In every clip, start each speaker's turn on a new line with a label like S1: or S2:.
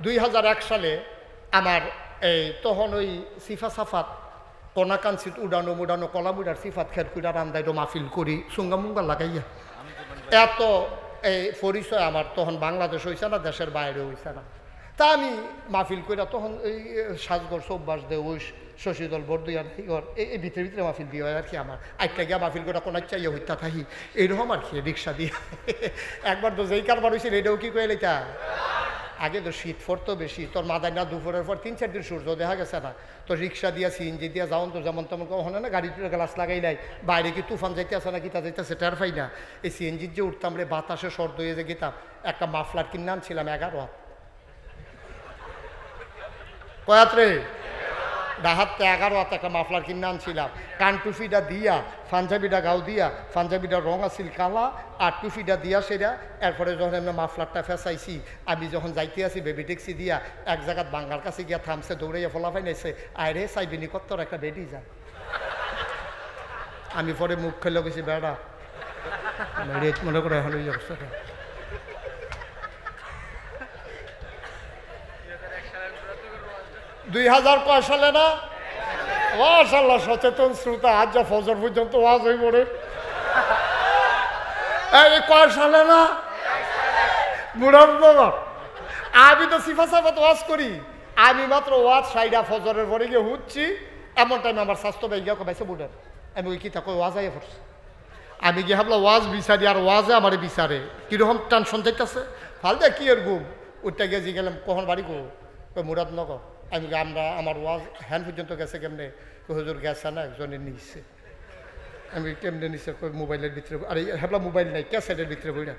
S1: 2001 সালে আমার এই তখন ওই সিফা সাফাত কনাকাঞ্চিত উড়ানো মুড়ানো কলামুড়ার সিফাত খের কুড়া রান্দাইটো মাহফিল করি সুঙ্গা মুঙ্গা লাগাইয়া এত এই পরিচয় আমার তখন বাংলাদেশ হইছে না, দেশের বাইরে হইছে না। তা আমি মাহফিল কইরা তখন এই সাজগর চৌবাস দে ওই শশীদল বরদুয়ার এই ভিতরে ভিতরে মাহফিল দিয়ে হয় আর কি। আমার আটটা গিয়া মাহফিল করে কোন চাইয়া হইতা থাকি এইরকম আর কি রিক্সা দিয়ে। একবার তো যেই কারবার হয়েছিল এটাও কি কয়ে লেখা, আগে তো শীত পড়তো বেশি, তোর মাদায় না দুপুরের পর 3-4 দিন সূর্য দেখা গেছে না, তো রিক্সা দিয়া সিএনজি দিয়া যাওন তো যেমন তেমন ওখানে না গাড়িটির গ্লাস লাগাই নাই, বাইরে কি তুফান যাইতে আসে না কি তা যাইতেছে টের পাই না। এই সিএনজির যে উঠতাম রে বাতাসে শর্দ হয়ে যে গেতাম, একটা মাফলার কিনে আনছিলাম 11 হাত। কয়াত রে ডাহাতে 11 হাত একটা মাফলার কিনে আনছিলাম। কান টুফিটা দিয়া পাঞ্জাবিটা গাও দিয়া, পাঞ্জাবিটা রং আছিল কালা আর টুফিটা দিয়া সেটা। এরপরে যখন আমরা মাফলারটা ফেসাইছি, আমি যখন যাইতে আসি বেবি ট্যাক্সি দিয়া এক জায়গাত বাঙ্গার কাছে গিয়া থামছে, দৌড়াইয়া ফলাফাই নাইছে, আরে চাইবিনি কত একটা বেডি যায়। আমি পরে মুখ খেলে গেছি বেড়া রেট মনে করে এখন ওই অবস্থাটা। 2000 সালে না, মাশাআল্লাহ সচেতন শ্রোতা, আজ যা ফজর পর্যন্ত ওয়াজ হয়ে পড়ে। এই কয় সালে না, মুরাদনগর। আমি তো সিফা সাফাত ওয়াজ করি, আমি মাত্র ওয়াজ সাইডা ফজরের পরে গিয়ে হুচ্ছি, এমন টাইম আমার স্বাস্থ্য ভাইয়া কমাইছে বুড়ার। আমি ওই কি থাকো ওয়াজ আইয়া পড়ছি। আমি গিয়ে ভাবলাম ওয়াজ বিচারি, আর ওয়াজে আমার বিচারে কিরকম টেনশন যাইতেছে, ফালদা কি এর ঘুম। ওইটা গিয়ে জি গেলাম কখন বাড়ি গো, মুরাদনগর। আমি আমার ওয়াজ হ্যান্ড পর্যন্ত গেছে কেমনে, হুজুর গেছে না একজনে নিচ্ছে। আমি কেমনে নিছে কই মোবাইলের ভিতরে, আরে হ্যাবলা মোবাইল নাই ক্যাসেটের ভিতরে বইটা।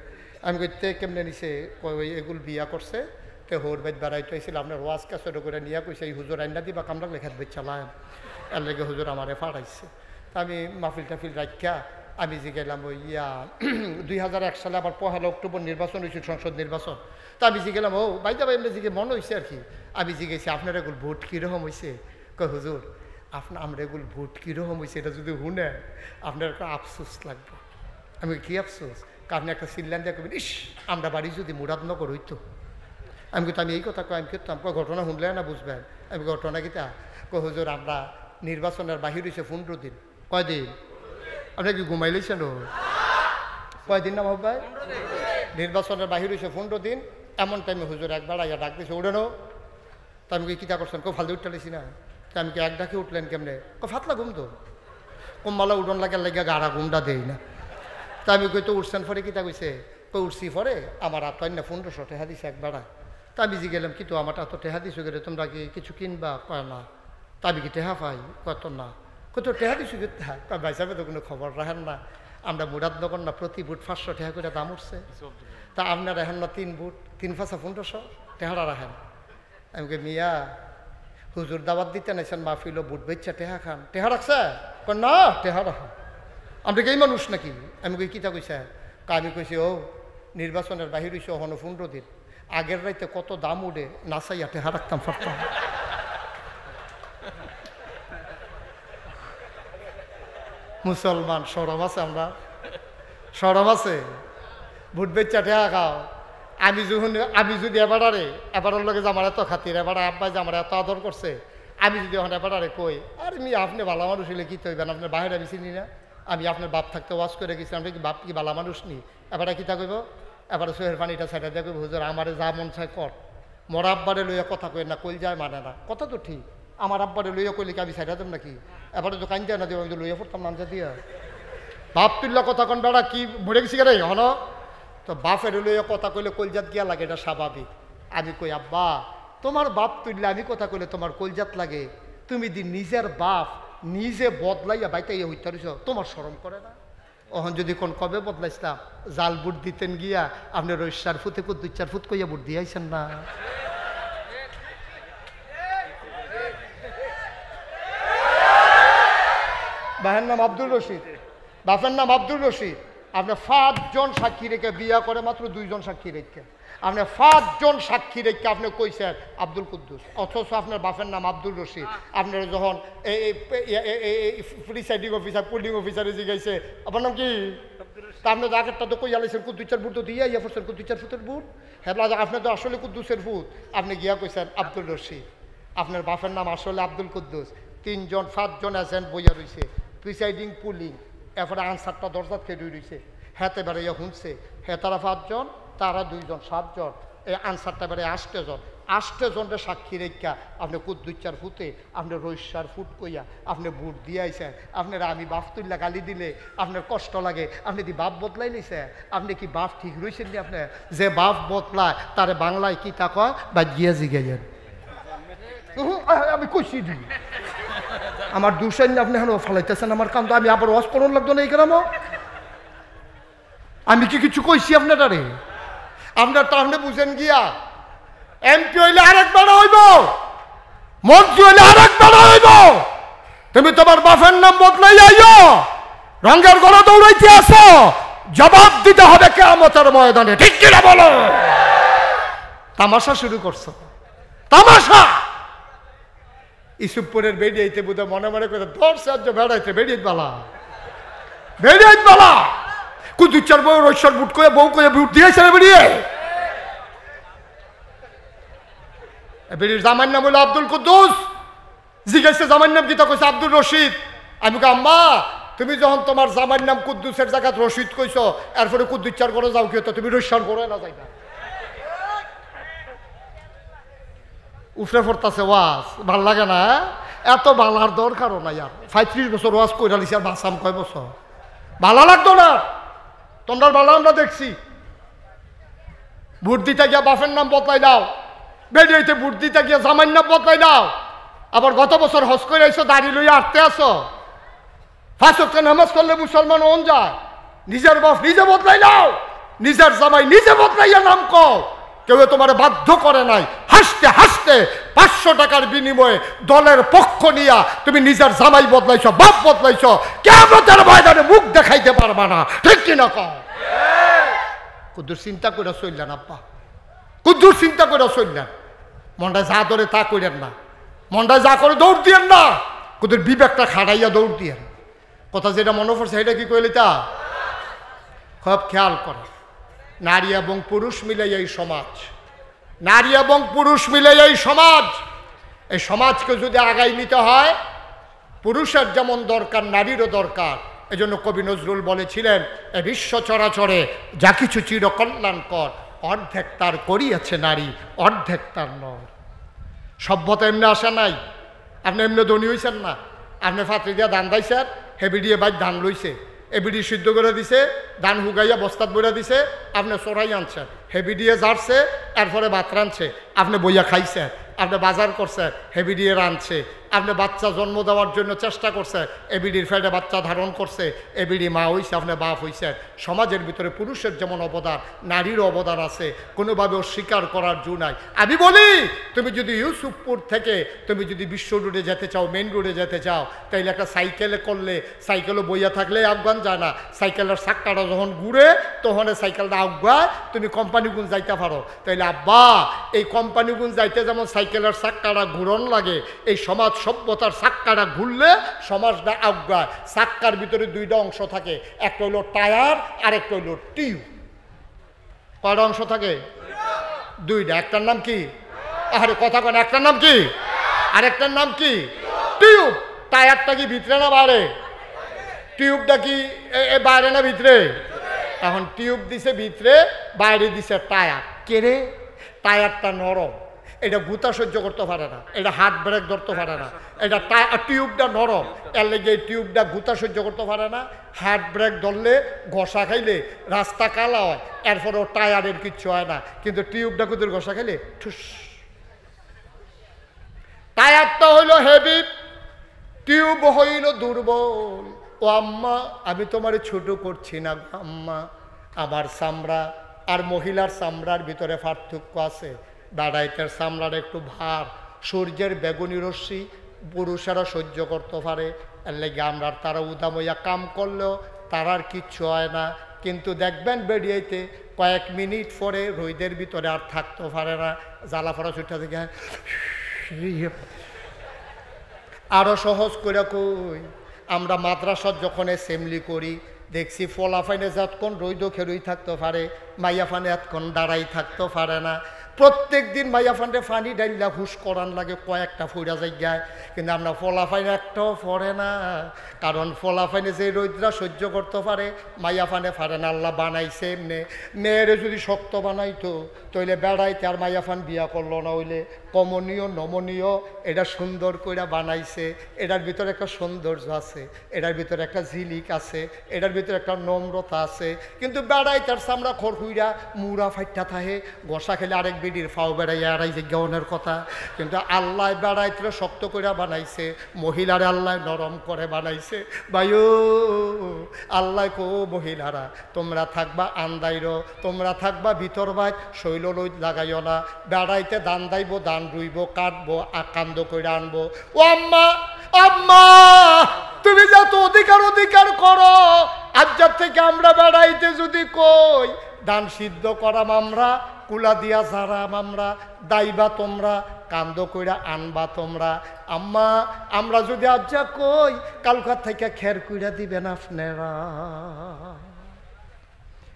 S1: আমি কইতে কেমনে নিছে, কই এগুলো বিয়া করছে, তে হোর বাইত বেড়াইতে হয়েছিল, আপনার ওয়াজ ক্যাসেট করে নিয়ে কইছে এই হুজুর আইনা দিবা কামরা লেখাত বেচ চালাম, এর লেগে হুজুর আমারে ফাড়াইছে। তা আমি মাহফিল টাফিল রাখা আমি যে গেলাম ওই 2001 সালে আবার 1 অক্টোবর নির্বাচন হয়েছিল, সংসদ নির্বাচন। তা আমি যে গেলাম ও বাইদা ভাই এমনি জিগে মনে হয়েছে আর কি। আমি জিগেছি আপনার এগুলো ভোট কীরকম হয়েছে, কই হুজুর আমরা এগুলো ভোট কীরকম হয়েছে এটা যদি শুনে আপনার একটা আফসোস লাগবে। আমি কী আফসোস, আপনি একটা সিল্লান দিয়ে কবেন ইস আমরা বাড়ি যদি মুরাদনগর হইতো। আমি কিন্তু আমি এই কথা কই, আমি করতাম কয় ঘটনা শুনলে না বুঝবেন। আমি ঘটনা কিতা কই হুজুর আমরা নির্বাচনের বাহির হয়েছে 15 দিন। কয়দিন আপনার কি ঘুমাইলেছেন? কয়দিন না ভাই, নির্বাচনের বাহির হয়েছে 15 দিন। এমন টাইমে হুজুর একবার আইয়া ডাক দিয়েছে উঠেনো। তা আমি কি কিতা করছেন, কেউ ফালতু উঠতেছি না। তা আমি কি এক ডাকে উঠলেন কেমনে, ফাতলা ঘুম তো কম্মালা উঠন লাগে লাগিয়া গাড়া ঘুমটা দেই না। তা আমি কই তো উঠছেন পরে কিতা কইছে, কই উঠছি পরে আমার আত্মাই না 1500 টাকা দিছে একবার। তা আমি যে গেলাম কি তো আমার এত টেহা দিছো গেলে তোমরা কি কিছু কিনবা, কয় না। তা আমি কি টেহা পাই, কত না, কত টেহা দিছো গে, ভাই সাহেব তো কোনো খবর রাখেন না, আমরা মুরাদনগর না প্রতি বুট 500 টাকা করে দাম উঠছে। তা আপনার রাখেন না 3 বুট 3 5 1500 টেহারা রাখেন। আমি কে মিয়া হুজুর দাওয়াত দিতে নাইছেন মাহফিল বুট বেচ্চা টেহা খান, টেহা রাখছে না, টেহা রাখা আপনি কি এই মানুষ নাকি। আমি কই কিতা কইছে, আমি কইছি ও নির্বাচনের বাহির হইছে হনো 15 দিন, আগের রাইতে কত দাম উঠে নাচাইয়া টেহা রাখতাম পারতাম। মুসলমান সরম আছে, আমরা সরম আছে, ভোট বেচ্চা টেহা খাও। আমি যদি এবারের লগে যে আমার এত খাতির, এবার আব্বাই যে আমার এত আদর করছে, আমি যদি এখন এবারে কই আর মি আপনি ভালো মানুষ হইলে কি তৈবেন, আপনার বাইরে আমি চিনি না, আমি আপনার বাপ থাকতে ওয়াজ করে গেছি, আমরা কি বাপ কি ভালো মানুষ নি, এবারে কিতা কইব, এবারে চোহের পানিটা সাইডা দিয়ে কইব হুজুর আমারে যা মন চায় কর। মোর আব্বারে লইয়া কথা কই না, কইল যায় মানে না, কথা তো ঠিক। আমার আব্বারে লইয়া কইলে কি আমি সাইডা দেব নাকি, এবারে তো কান যায় না দেব, আমি তো লইয়া পড়তাম নামজা দিয়া। বাপ তুল্লা কথা কন বেড়া কি মরে গেছি রে হন, তো বাপের লইয়া কথা কইলে কলজাত গিয়া লাগে, এটা স্বাভাবিক। আমি কই আব্বা তোমার বাপ তুললে আমি কথা কইলে তোমার কলজাত লাগে, তুমি দি নিজের বাপ নিজে বদলাইয়া বাইতাইয়া হইতে পারিস, তোমার শরম করে না? ওহন যদি কোন কবে বদলাইছিলাম, জাল বুট দিতেন গিয়া আপনি 4 ফুটে 2-4 ফুট কইয়া বুট দিয়াইছেন না। বাহের নাম আব্দুল রশিদ, বাপের নাম আব্দুল রশিদ। আপনি 5 জন সাক্ষী রেখে বিয়া করে মাত্র 2 জন সাক্ষী রেখে, আপনি 5 জন সাক্ষী রেখে আপনি কইছেন আব্দুল কুদ্দুস, অথচ আপনার বাপের নাম আব্দুল রশিদ। আপনার যখন প্রিসাইডিং অফিসার পুলিং অফিসারে জিজ্ঞাসা আপনার নাম কি, তা আপনি তো আগেরটা তো কইয়া লাইছেন কুদ্দুসের বুট তো দিয়ে ইয়া পড়ছেন কুদ্দুসের ফুটের বুট। হ্যাঁ আপনি তো আসলে কুদ্দুসের ফুট, আপনি গিয়া কইছেন আব্দুল রশিদ। আপনার বাপের নাম আসলে আব্দুল কুদ্দুস। 3 জন 5 জন এজেন্ট বইয়া রয়েছে, প্রিসাইডিং পুলিং, এরপরে আনসারটা দরজাত খেয়ে রয়েছে। হ্যাঁতে বেড়াইয়া শুনছে, হ্যাঁ তারা 5 জন, তারা 2 জন, 7 জন, এই আনসারটা বেড়ে 8 জন। 8 জনের সাক্ষী রেখা আপনি কুদ্দুচার ফুটে, আপনি রৈশার ফুট কইয়া আপনি বুট দিয়ে আইছেন। আপনার আমি বাপ তুল্লা গালি দিলে আপনার কষ্ট লাগে, আপনি কি বাপ বদলাই নিছে? আপনি কি বাপ ঠিক রয়েছেন নি? আপনি যে বাপ বদলায় তারে বাংলায় কি তা কয় বা গিয়া জিগাইয়েন। আমি কইছি দি আমার দুশাইন আপনি এখন ফলাইতেছেন আমার কান্দ, আমি আবার ওয়াশ করুন লাগতো না এই গ্রামও। আমি কি কিছু কইছি আপনারে? আপনার তো আপনি বুঝেন গিয়া এমপি হইলে আরেকবার হইব, মন্ত্রী হইলে আরেকবার হইব। তুমি তোমার বাপের নাম বদলাই আইও, রঙের গলা দৌড়াইতে আসো, জবাব দিতে হবে কিয়ামতের ময়দানে, ঠিক কিনা বলো? তামাশা শুরু করছো, তামাশা। ইসুপুরের বেরিয়েতে বোধহয় মনে মনে করে 10 রাজ্য বেড়াইতে বেরিয়ে বালা, বেরিয়ে বালা। কুদ্দুচার বউ রৈশ্বর বুট করে বউ করে বুট দিয়েছে বেরিয়ে। বেরির জামার নাম হলো আব্দুল কুদ্দুস। জিজ্ঞাসা জামার নাম কি? তা কইছে আব্দুল রশিদ। আমি কই আম্মা তুমি যখন তোমার জামার নাম কুদ্দুসের জায়গায় রশিদ কইছো, এরপরে কুদ্দুচার করে যাও কি হতো? তুমি রৈশ্বর করে না যাইবা। উফরে পড়তাছে ওয়াজ, ভাল লাগে না? এত বালার দরকারও নাই। আর 35 বছর ওয়াজ কইরা লিছি, আর বাসাম কয় বছর? ভালো লাগতো না তোমরা? ভালো আমরা দেখছি। ভোট দিতে গিয়া বাপের নাম বদলাই দাও, বেরিয়েতে ভোট দিতে গিয়া জামাইর নাম বদলাই দাও। আবার গত বছর হজ করে আইসো, দাড়ি লইয়া আটতে আসো। 5 ওয়াক্ত নামাজ করলে মুসলমান হন যায়। নিজের বাপ নিজে বদলাই দাও, নিজের জামাই নিজে বদলাইয়া নাম কও। কেউ তোমার বাধ্য করে নাই। হাসতে হাসতে 500 টাকার বিনিময়ে দলের পক্ষ নিয়া তুমি নিজের জামাই বদলাইছ, বাপ বদলাইছ। কিয়ামতের ময়দানে মুখ দেখাইতে পারবা না, ঠিক কিনা কও? কুদ্দুস চিন্তা করে চললেন আব্বা, কুদ্দুস চিন্তা করে চললেন। মনটা যা ধরে তা করেন না, মনটা যা করে দৌড় দিয়েন না, কুদ্দুর বিবেকটা খাড়াইয়া দৌড় দিয়েন। কথা যেটা মনে পড়ছে সেটা কি কইলি তা খুব খেয়াল করে। নারী এবং পুরুষ মিলে এই সমাজ, নারী এবং পুরুষ মিলে এই সমাজ। এই সমাজকে যদি আগাই নিতে হয়, পুরুষের যেমন দরকার নারীরও দরকার। এজন্য কবি নজরুল বলেছিলেন, এ বিশ্ব চরাচরে যা কিছু চিরকল্যাণকর, অর্ধেক তার করিয়াছে নারী, অর্ধেক তার নর। সভ্যতা এমনি আসে নাই। আপনি এমনি ধনী হয়েছেন না। আপনি ফাতরি দিয়া ধান দাইছেন, হেবি দিয়ে বাইক ধান লইছে, এবিডি সিদ্ধ করে দিছে, ধান হুগাইয়া বস্তাত বইরা দিছে, আপনি চড়াই আনছেন, হেবি দিয়ে জারছে, এরপরে ভাত রাঁধছে, আপনি বইয়া খাইছেন। আপনি বাজার করছেন, হেবি দিয়ে রাঁধছে। আপনি বাচ্চা জন্ম দেওয়ার জন্য চেষ্টা করছেন, এবিডির ফেটে বাচ্চা ধারণ করছে, এবিডি মা হইছে, আপনি বাপ হইছেন। সমাজের ভিতরে পুরুষের যেমন অবদান, নারীরও অবদান আছে, কোনোভাবে অস্বীকার করার জো নাই। আমি বলি, তুমি যদি ইউসুফপুর থেকে তুমি যদি বিশ্ব রোডে যেতে চাও, মেন রোডে যেতে চাও, তাইলে একটা সাইকেলে করলে, সাইকেলও বইয়া থাকলে আফগান যায় না। সাইকেলের চাক্কাটা যখন ঘুরে তখন সাইকেলটা আফগায়, তুমি কোম্পানিগুন যাইতে পারো। তাইলে আব্বা, এই কোম্পানিগুন যাইতে যেমন সাইকেলের চাক্কাটা ঘুরন লাগে, এই সমাজ সভ্যতার চাক্কাটা ঘুরলে সমাজটা আগায়। চাক্কার ভিতরে 2টা অংশ থাকে, একটা হলো টায়ার আর একটা হলো টিউব। কয়টা অংশ থাকে? 2টা। একটার নাম কি? আরে কথা কন, একটার নাম কি আর একটার নাম কি? টিউব। টায়ারটা কি ভিতরে না বাইরে? টিউবটা কি বাইরে না ভিতরে? এখন টিউব দিছে ভিতরে, বাইরে দিছে টায়ার। কে রে? টায়ারটা নরম, এটা গুতা সহ্য করতে পারে না, এটা হাত ব্রেক ধরতে পারে না। এটা টিউবটা নরম, এর লেগে এই টিউবটা গুতা সহ্য করতে পারে না। হাত ব্রেক ধরলে, ঘষা খাইলে রাস্তা কালা হয়, এরপরেও টায়ারের কিচ্ছু হয় না। কিন্তু টিউবটা কুতুর ঘষা খাইলে ঠুস। টায়ারটা হইল হেভি, টিউব হইল দুর্বল। ও আম্মা, আমি তোমার ছোট করছি না আম্মা, আমার চামড়া আর মহিলার চামড়ার ভিতরে পার্থক্য আছে। দাঁড়াইতের চামড়ার একটু ভার, সূর্যের বেগুনি রশ্মি পুরুষেরা সহ্য করতে পারে, এর লেগে আমরা তারা উদামইয়া কাম করলেও তার আর কিচ্ছু হয় না। কিন্তু দেখবেন বেরিয়েতে কয়েক মিনিট পরে রোদের ভিতরে আর থাকতে পারে না, জ্বালা ফড়া ছুটটা থেকে। আরো সহজ করে কই, আমরা মাদ্রাসার যখন অ্যাসেম্বলি করি, দেখছি ফলা ফাইনে যতক্ষণ রইদ খেরুই থাকতে পারে মাইয়া ফানে এতক্ষণ দাঁড়াই থাকতে পারে না। প্রত্যেক দিন মাইয়া ফান্ডে ফানি ডাইলা হুশ করান লাগে কয়েকটা ফুরা জায়গায়, কিন্তু আমরা ফলা ফাইনে একটাও পড়ে না। কারণ ফলা ফাইনে যে রৌদ্রা সহ্য করতে পারে মাইয়া ফানে পারে না। আল্লাহ বানাইছে এমনি। মেয়েরে যদি শক্ত বানাইতো তইলে বেড়াইতে আর মাইয়া ফান বিয়া করলো না, হইলে কমনীয় নমনীয় এটা সুন্দর করে বানাইছে। এটার ভিতরে একটা সৌন্দর্য আছে, এটার ভিতরে একটা ঝিলিক আছে, এটার ভিতরে একটা নম্রতা আছে। কিন্তু বেড়াই তার চামড়া খড়কুইরা মুড়া ফাইটা থাহে, গোসা খেলে আরেক বিডির ফাও বেড়াই আড়াই যে গৌনের কথা। কিন্তু আল্লাহ বেড়াইতে শক্ত করে বানাইছে, মহিলারে আল্লাহ নরম করে বানাইছে। ভাইও আল্লাহ কো মহিলারা তোমরা থাকবা আন্দাইর, তোমরা থাকবা ভিতর ভাই, শৈল লইত লাগাইও না। বেড়াইতে দান দাইব, দান রুইব, কাটবো আকান্দ করে আনবো। ও আম্মা, আম্মা তুমি যত অধিকার করো, আজ্জার থেকে আমরা বেড়াইতে যদি কই দান সিদ্ধ করাম আমরা, কুলা দিয়া ঝাড়াম আমরা, দাইবা তোমরা, কান্দ কইরা আনবা তোমরা। আম্মা আমরা যদি আজ্জা কই কালকার থেকে খের কইরা দিবেন আপনারা।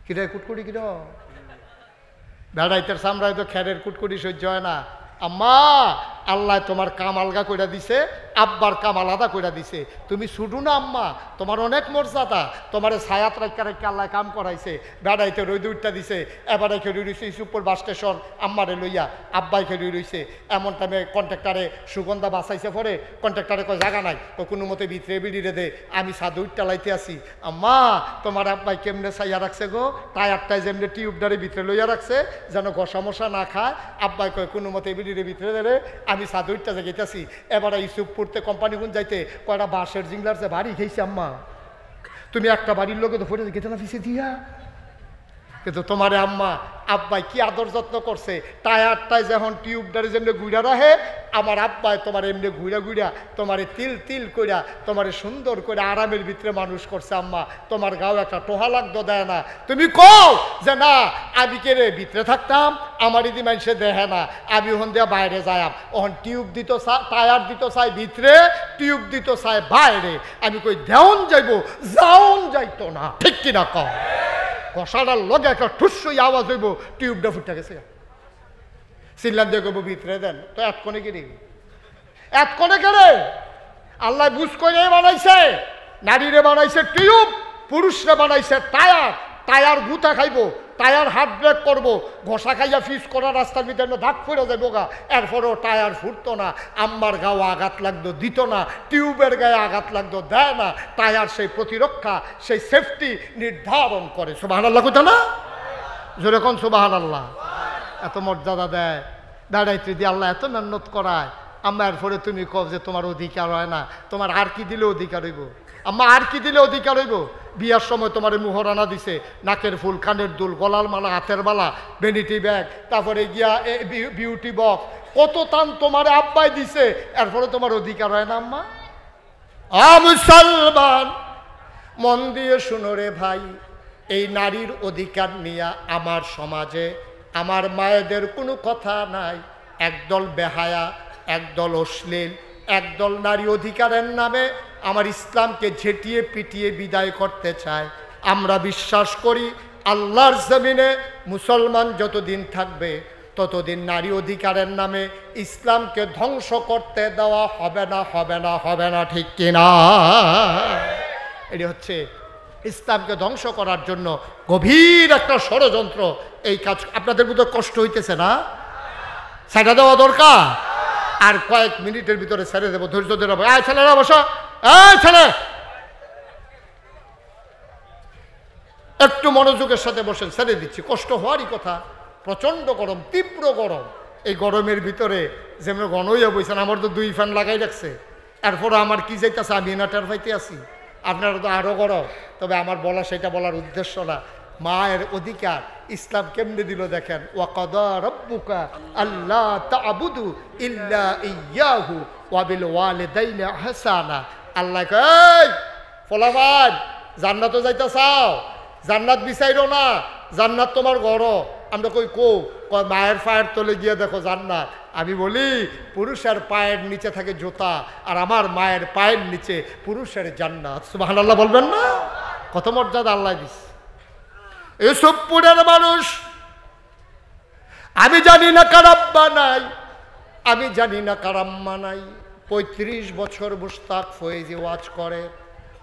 S1: কিরে কুটকুটি কির বেড়াইতের সামরায় তো খেরের কুটকুটি সহ্য হয় না। আম্মা আল্লাহ তোমার কাম আলগা কইরা দিছে, আব্বার কাম আলাদা কইরা দিছে। তুমি ছুটু না আম্মা, তোমার অনেক মর্যাদা, তোমার ছায়াত রাখা রেখে আল্লাহ কাম করাইছে। বেড়াইতে রই দুইটা দিছে, এবারে খেলি রয়েছে ইসুপুর বাস স্টেশন, আম্মারে লইয়া আব্বাই খেলি রয়েছে। এমন টাইমে কন্ট্রাক্টারে সুগন্ধা বাঁচাইছে, পরে কন্ট্রাক্টারে কয় জায়গা নাই, ও কোনো মতে ভিতরে বিড়িরে দে, আমি সাদু টালাইতে আসি। আম্মা তোমার আব্বাই কেমনে ছাইয়া রাখছে গো, টায়ারটায় যেমনি টিউবটারে ভিতরে লইয়া রাখছে যেন ঘষা মশা না খায়। আব্বাই কয় কোনো মতে বিড়িরে ভিতরে দে রে, আমি সাদুইটটা যাইতেছি। এবারে ইসুপুরতে কোম্পানিগুন যাইতে কয়টা বাঁশের জিংলার যে বাড়ি খেয়েছি। আম্মা তুমি একটা বাড়ির লোকে তো ফোটে গেতে না ফিসে দিয়া, কিন্তু তোমার আম্মা আব্বাই কি আদর যত্ন করছে। টায়ারটায় যখন টিউবটারে যেমনি ঘুরা রাখে, আমার আব্বাই তোমার এমনি ঘুরা ঘুরা তোমার তিল তিল কইরা তোমার সুন্দর করে আরামের ভিতরে মানুষ করছে। আম্মা তোমার গাও একটা টোহা লাগতো দেয় না। তুমি কও যে না আমি কে রে ভিতরে থাকতাম, আমার ইদি মানুষে দেখে না, আমি ওখান দিয়ে বাইরে যাইম। ওখান টিউব দিত টায়ার দিত চাই ভিতরে, টিউব দিত চাই বাইরে। আমি কই দেওন যাইব, যাওন যাইতো না, ঠিক কিনা কও? কষাটার লগে একটা ঠুসই আওয়াজ হইব, টিউবটা ফুটে গেছে। সিল্লাম দিয়ে কব ভিতরে দেন, তো এতক্ষণে কেড়ে এতক্ষণে কেড়ে আল্লাহ বুঝ করে বানাইছে। নারীরে বানাইছে টিউব, পুরুষরে বানাইছে টায়ার। টায়ার গুতা খাইব, টায়ার হাত ব্রেক করবো, ঘষা খাইয়া ফিস করা রাস্তার ভিতরে দাগ পড়ে যাবো গা, এরপরেও টায়ার ফুটতো না। আম্মার গাও আঘাত লাগতো, দিত না। টিউবের গায়ে আঘাত লাগতো, দেয় না। টায়ার সেই প্রতিরক্ষা, সেই সেফটি নির্ধারণ করে। সুবহানাল্লাহ কইতো না? জোরে কোন সুবহানাল্লাহ। এত মর্যাদা দেয়, বেড়াইতে দিয়ে আল্লাহ এত মেহনত করায়। আম্মা এরপরে তুমি কও যে তোমার অধিকার হয় না, তোমার আর কি দিলে অধিকার হইব? আম্মা আর কি দিলে অধিকার হইব? বিয়ার সময় তোমার মুহরানা দিছে, নাকের ফুল, কানের দুল, গলার মালা, হাতের মালা, ভ্যানিটি ব্যাগ, তারপরে গিয়া বিউটি বক্স, কত তান তোমার আব্বাই দিছে, এরপরে তোমার অধিকার হয় না আম্মা? মুসলমান মন দিয়ে শুনো রে ভাই, এই নারীর অধিকার নিয়ে আমার সমাজে আমার মায়েদের কোনো কথা নাই। একদল বেহায়া, একদল অশ্লীল, একদল নারী অধিকারের নামে আমার ইসলামকে ঝেঁটিয়ে পিটিয়ে বিদায় করতে চায়। আমরা বিশ্বাস করি আল্লাহর জমিনে মুসলমান যতদিন থাকবে ততদিন নারী অধিকারের নামে ইসলামকে ধ্বংস করতে দেওয়া হবে না, হবে না, হবে না, ঠিক কিনা? এটি হচ্ছে ইসলামকে ধ্বংস করার জন্য গভীর একটা ষড়যন্ত্র। এই কাজ আপনাদের মধ্যে কষ্ট হইতেছে না? সেটা দেওয়া দরকার। আর কয়েক মিনিটের ভিতরে ছেড়ে দেবো, ধৈর্য ধরে। ছেলেরা বসো, ছেলে একটু মনোযোগের সাথে বসেন, ছেড়ে দিচ্ছি। কষ্ট হওয়ারই কথা, প্রচণ্ড গরম, তীব্র গরম। এই গরমের ভিতরে যেমন গণইয়া বইছেন, আমার তো 2 ফ্যান লাগাই রাখছে, এরপরে আমার কি যাইতেছে আমি না টের পাইতে আছি। আপনারা তো আরও গরম। তবে আমার বলা সেটা বলার উদ্দেশ্য না। মায়ের অধিকার ইসলাম কেমনে দিল দেখেন। ওয়াকাদা রাব্বুকা আল্লা তা'বুদু ইল্লা ইয়্যাহু ওয়া বিল ওয়ালিদাইনি ইহসানা। আল্লাহ কয় ফলাফল জান্নাতও যাইতে চাও, জান্নাত বিচাইরো না, জান্নাত তোমার ঘর। আমরা কই কয় মায়ের পায়ের তলে গিয়ে দেখো জান্নাত। আমি বলি পুরুষের পায়ের নিচে থাকে জুতা, আর আমার মায়ের পায়ের নিচে পুরুষের জান্নাত। সুবহানাল্লাহ বলবেন না? কত মর্যাদা আল্লাহ দিস। ইউসুফপুরের মানুষ, আমি জানি না কার আব্বা নাই, আমি জানি না কার আম্মা নাই। 35 বছর মুশতাক ফয়েজি ওয়াজ করে,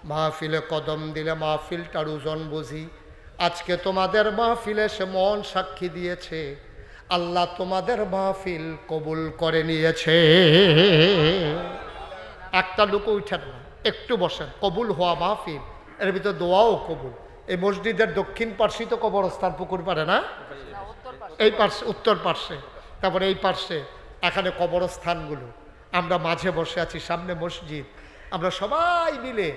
S1: মাহফিলে কদম দিলে মাহফিলটার ওজন বুঝি। আজকে তোমাদের মাহফিলে সে মন সাক্ষী দিয়েছে, আল্লাহ তোমাদের মাহফিল কবুল করে নিয়েছে। একটা লোক উঠেন না, একটু বসেন। কবুল হওয়া মাহফিল, এর ভিতর দোয়াও কবুল। এই মসজিদের দক্ষিণ পার্শ্বে তো কবরস্থান, পুকুর পারে না, এই পার্শ্বে, উত্তর পার্শ্বে, তারপরে এই পার্শ্বে এখানে কবরস্থানগুলো। আমরা মাঝে বসে আছি, সামনে মসজিদ। আমরা সবাই মিলে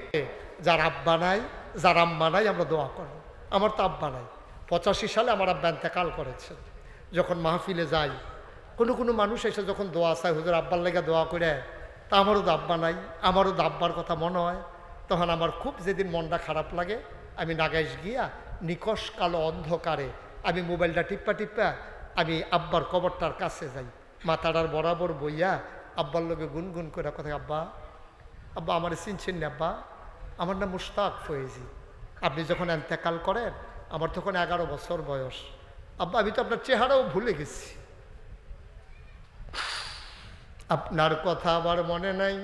S1: যার আব্বা নাই, যার আম্মা নাই, আমরা দোয়া করব। আমার তো আব্বা নাই, 85 সালে আমার আব্বা ইন্তেকাল করেছে। যখন মাহফিলে যাই, কোনো মানুষ এসে যখন দোয়া চায়, হুজুর আব্বার লেগে দোয়া করে, তা আমারও তো আব্বা নাই, আমারও তো আব্বার কথা মনে হয়। তখন আমার খুব যেদিন মনটা খারাপ লাগে, আমি নাগাইশ গিয়া নিকশ কালো অন্ধকারে আমি মোবাইলটা টিপ্পা আমি আব্বার কবরটার কাছে যাই, মাথাটার বরাবর বইয়া আব্বার লগে গুনগুন করে কথা, আব্বা আব্বা আমার চিনছেন না আব্বা, আমার নাম মুশতাক ফয়েজি, আপনি যখন ইন্তেকাল করেন আমার তখন 11 বছর বয়স, আব্বা আমি তো আপনার চেহারাও ভুলে গেছি, আপনার কথা আমার মনে নাই।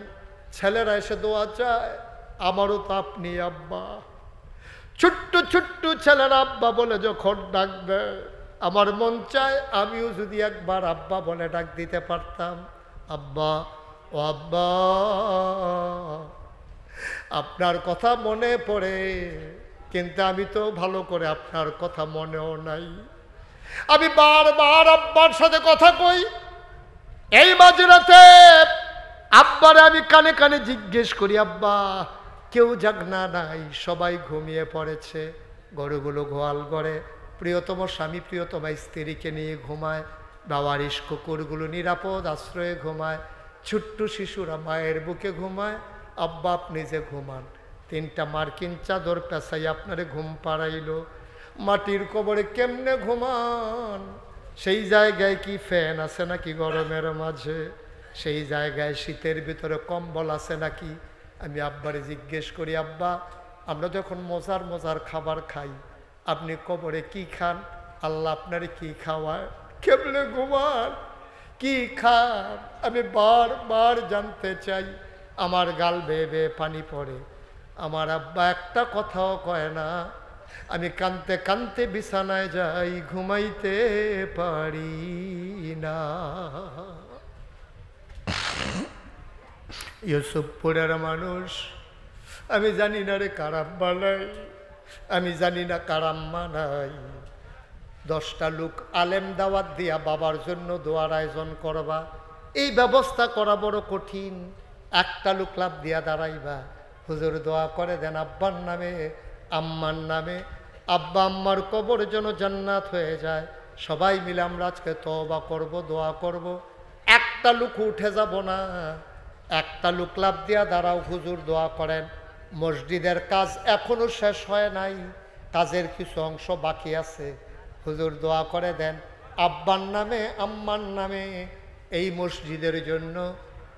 S1: ছেলেরা এসে দোয়া চায়, আমারও তো আপনি আব্বা। ছোট্ট ছোট্ট ছেলেরা আব্বা বলে যখন ডাকবে, আমার মন চায় আমিও যদি একবার আব্বা বলে ডাক দিতে পারতাম, আব্বা ও আব্বা। আপনার কথা মনে পড়ে, কিন্তু আমি তো ভালো করে আপনার কথা মনেও নাই। আমি বারবার আব্বার সাথে কথা কই। এই মাঝরাতে আব্বারে আমি কানে কানে জিজ্ঞেস করি, আব্বা কেউ জাগনা নাই, সবাই ঘুমিয়ে পড়েছে, গরুগুলো গোয়াল ঘরে, প্রিয়তম স্বামী প্রিয়তমা স্ত্রীকে নিয়ে ঘুমায়, বাবারিশ কুকুরগুলো নিরাপদ আশ্রয়ে ঘুমায়, ছোট্ট শিশুরা মায়ের বুকে ঘুমায়, আব্বা আপনি যে ঘুমান। 3টা মার্কিন চাদর পেঁচাই আপনারে ঘুম পাড়াইল, মাটির কবরে কেমনে ঘুমান? সেই জায়গায় কি ফ্যান আছে নাকি গরমের মাঝে? সেই জায়গায় শীতের ভিতরে কম্বল আছে নাকি? আমি আব্বারে জিজ্ঞেস করি, আব্বা আমরা যখন মজার মজার খাবার খাই, আপনি কবরে কি খান? আল্লাহ আপনারে কি খাওয়ায়? কেমনে ঘুমান? কি খান? আমি বারবার জানতে চাই। আমার গাল বেয়ে বেয়ে পানি পড়ে। আমার আব্বা একটা কথাও কয় না। আমি কানতে কানতে বিছানায় যাই, ঘুমাইতে পারি না। ইউসুফপুরের মানুষ, আমি জানি না রে কার আব্বা নাই, আমি জানি না কার আম্মা নাই। 10টা লোক আলেম দাওয়াত দিয়া বাবার জন্য দোয়ার আয়োজন করবা, এই ব্যবস্থা করা বড় কঠিন। একটা লোক লাভ দিয়া দাঁড়াইবা, হুজুর দোয়া করে দেন আব্বার নামে আম্মার নামে, আব্বা আম্মার কবর যেন জান্নাত হয়ে যায়। সবাই মিলে আমরা আজকে তওবা করব, দোয়া করব। একটা লোক উঠে যাব না, একটা লোক লাভ দিয়া দাঁড়াও, হুজুর দোয়া করেন। মসজিদের কাজ এখনো শেষ হয় নাই, কাজের কিছু অংশ বাকি আছে, হুজুর দোয়া করে দেন আব্বার নামে আম্মার নামে এই মসজিদের জন্য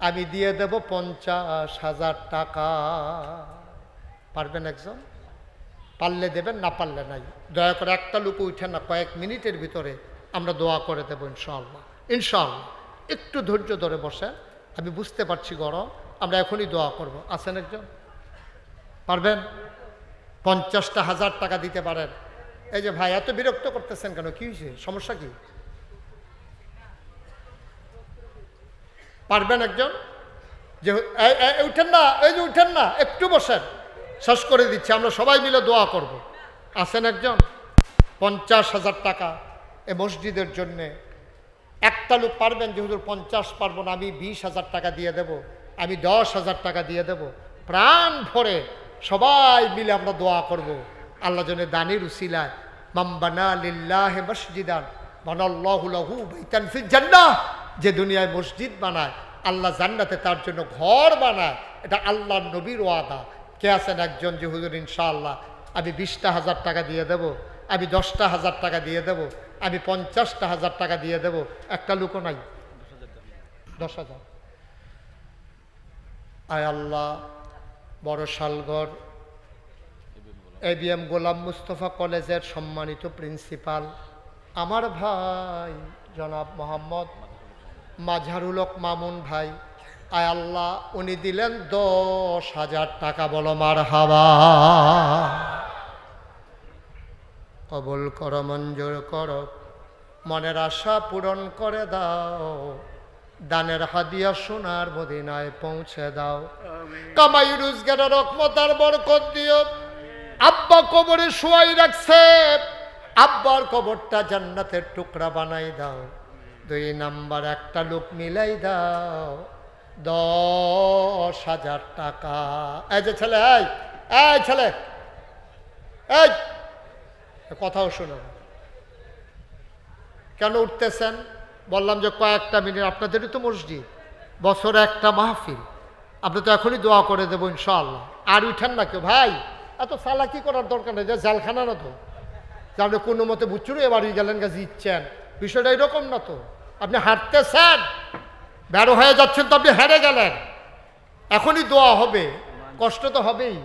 S1: আমি দিয়ে দেব 50,000 টাকা। পারবেন একজন? পারলে দেবেন, না পারলে নাই। দয়া করে একটা লোক উঠে না, কয়েক মিনিটের ভিতরে আমরা দোয়া করে দেবো ইনশাআল্লাহ। ইনশাআল্লাহ একটু ধৈর্য ধরে বসে, আমি বুঝতে পারছি গরম, আমরা এখনই দোয়া করব। আছেন একজন? পারবেন? 50,000 টাকা দিতে পারেন? এই যে ভাই এত বিরক্ত করতেছেন কেন? কি হয়েছে? সমস্যা কি? পারবেন একজন? যে উঠেন না, এই যে উঠেন না, একটু বসেন, শেষ করে দিচ্ছি, আমরা সবাই মিলে দোয়া করব। আছেন একজন? 50,000 টাকা এ মসজিদের জন্যে। একটা লোক পারবেন যে হুজুর 50 পারবো না, আমি 20,000 টাকা দিয়ে দেব, আমি 10,000 টাকা দিয়ে দেব। প্রাণ ভরে সবাই মিলে আমরা দোয়া করব। আল্লাহ যেন দানির উসিলায় মান বানা লিল্লাহি মসজিদান বানাল্লাহু লাহু বাইতান ফিল জান্নাহ, যে দুনিয়ায় মসজিদ বানায় আল্লাহ জান্নাতে তার জন্য ঘর বানায়। এটা আল্লাহর নবীর ওয়াদা। কে আছেন একজন যে হুজুর ইনশাআল্লাহ আমি 20,000 টাকা দিয়ে দেব, আমি 10,000 টাকা দিয়ে দেব, আমি 50,000 টাকা দিয়ে দেব? একটা লোকও নাই। 10,000। আয় আল্লাহ, বড় শালঘর ABM গোলাম মুস্তফা কলেজের সম্মানিত প্রিন্সিপাল আমার ভাই জনাব মোহাম্মদ মাজহারুল হক মামুন ভাই, আয় আল্লাহ উনি দিলেন 10,000 টাকা। বলো মারহাবা। কবুল করো, মঞ্জুর করো, মনের আশা পূরণ করে দাও, দানের হাদিয়া সোনার মদিনায় পৌঁছে দাও। কামাই রোজগারের রহমত আর বরকত দিও। আব্বা কবরে শুয়াই রাখছে, আব্বার কবরটা জান্নাতের টুকরা বানাই দাও। 2 নাম্বার একটা লোক মিলাই দাও, 10,000 টাকা। এই যে ছেলে, এই ছেলে, এই কথাও শোনো, কেন উঠতেছেন? বললাম যে কয়েকটা মিনিট, আপনাদেরই তো মসজিদ, বছরে একটা মাহফিল, আপনি তো এখনই দোয়া করে দেবো ইনশাআল্লাহ। আর উঠেন না কেউ ভাই, এত চালাকি করার দরকার নেই, যে জালখানা না তো যে আপনি কোনো মতে বুচ্চুরু এবারই গেলেন গা জিতছেন, বিষয়টা এরকম না তো। আপনি হাঁটতেছেন, বেরো হয়ে যাচ্ছেন তো আপনি হেরে গেলেন, এখনই দোয়া হবে, কষ্ট তো হবেই।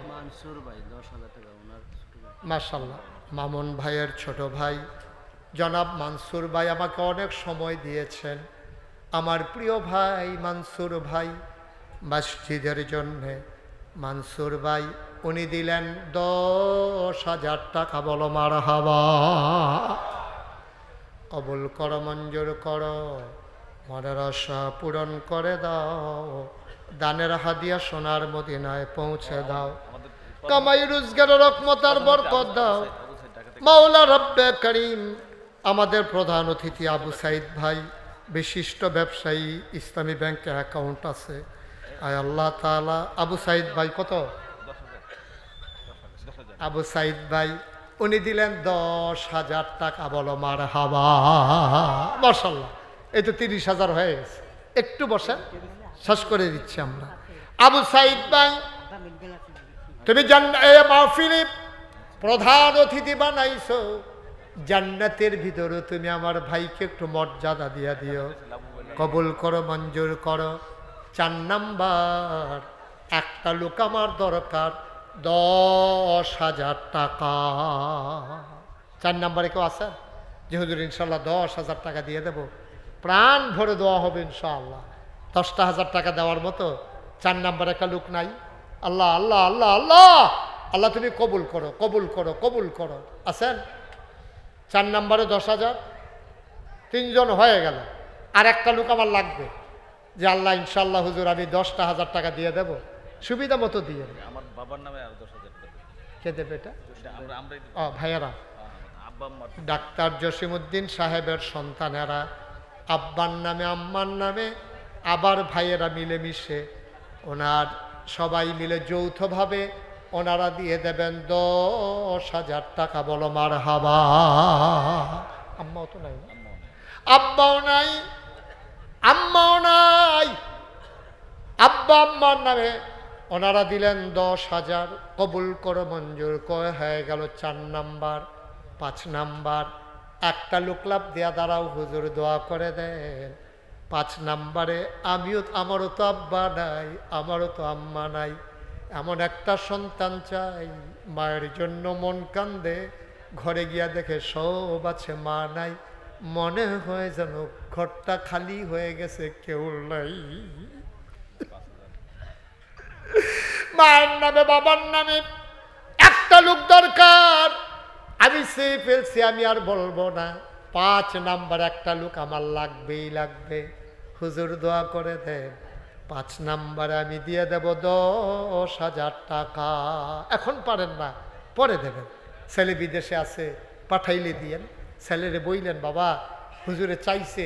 S1: মাশাআল্লাহ, মামুন ভাইয়ের ছোট ভাই জনাব মানসুর ভাই আমাকে অনেক সময় দিয়েছেন। আমার প্রিয় ভাই মানসুর ভাই মসজিদের জন্যে, মানসুর ভাই উনি দিলেন 10,000 টাকা। বলো মারহাবা। কবুল করো, মঞ্জুর করো, মনের আশা পূরণ করে দাও, দানের হাদিয়া সোনার মদিনায় পৌঁছে দাও। কামাই রোজগারের রহমত আর বরকত দাও মাওলা রব্বে করিম। আমাদের প্রধান অতিথি আবু সাইদ ভাই, বিশিষ্ট ব্যবসায়ী, ইসলামী ব্যাংকে অ্যাকাউন্ট আছে। আয় আল্লাহ তাআলা আবু সাইদ ভাই কত? আবু সাইদ ভাই উনি দিলেন 10,000 টাকা। বলো মারহাবা। মাশাআল্লাহ, এই তো 30,000 হয়ে গেছে। একটু বসেন, শেষ করে দিচ্ছি আমরা। আবু সাইদ ভাই তুমি মাহফিলে প্রধান অতিথি বানাইছো, জান্নাতের ভিতরে তুমি আমার ভাইকে একটু মর্যাদা দিয়া দিও। কবুল করো, মঞ্জুর করো। 4 নাম্বার একটা লোক আমার দরকার, 10,000 টাকা। 4 নাম্বারে কেউ আছেন যে হুজুর ইনশাল্লাহ 10,000 টাকা দিয়ে দেব? প্রাণ ভরে দেওয়া হবে ইনশাআল্লাহ। 10,000 টাকা দেওয়ার মতো 4 নাম্বারে একটা লোক নাই? আল্লাহ আল্লাহ আল্লাহ আল্লাহ আল্লাহ তুমি কবুল করো, কবুল করো, কবুল করো। আছেন? 4 নাম্বারে 10,000, 3 জন হয়ে গেল। আর একটা লোক আমার লাগবে যে আল্লাহ ইনশাল্লাহ হুজুর আমি 10,000 টাকা দিয়ে দেব, সুবিধা মতো দিয়ে।
S2: আমার বাবার নামে আর 10,000 টাকা।
S1: কে দেবে এটা?
S2: আমরা
S1: ভাইয়ারা, ডাক্তার জসিমউদ্দিন সাহেবের সন্তানেরা আব্বার নামে আম্মার নামে, আবার ভাইয়েরা মিলেমিশে ওনার সবাই মিলে যৌথভাবে ওনারা দিয়ে দেবেন 10,000 টাকা। বলো মারহাবা। আম্মাও তো নাই, আব্বাও নাই, আম্মাও নাই, আব্বা আম্মার নামে ওনারা দিলেন 10,000। কবুল করো, মঞ্জুর করে হয়ে গেল 4 নাম্বার। 5 নাম্বার একটা লোক লাভ দেয়া দাঁড়াও হুজুর দোয়া করে দেন। 5 নাম্বারে আমারও তো আব্বা নাই, আমারও তো আম্মা নাই, এমন একটা সন্তান চাই, মায়ের জন্য মন কান্দে, ঘরে গিয়া দেখে সব আছে, মা নাই, মনে হয় যেন ঘরটা খালি হয়ে গেছে, কেউ নাই। মায়ের নামে বাবার নামে একটা লোক দরকার। আমি সে ফেলছি, আমি আর বলবো না। 5 নাম্বার একটা লোক আমার লাগবেই লাগবে, হুজুর দোয়া করে দেন। 5 নাম্বারে আমি দিয়ে দেব 10,000 টাকা। এখন পারেন না, পরে দেবেন। ছেলে বিদেশে আছে, পাঠাইলে দিয়েন। ছেলেরে বইলেন বাবা হুজুরে চাইছে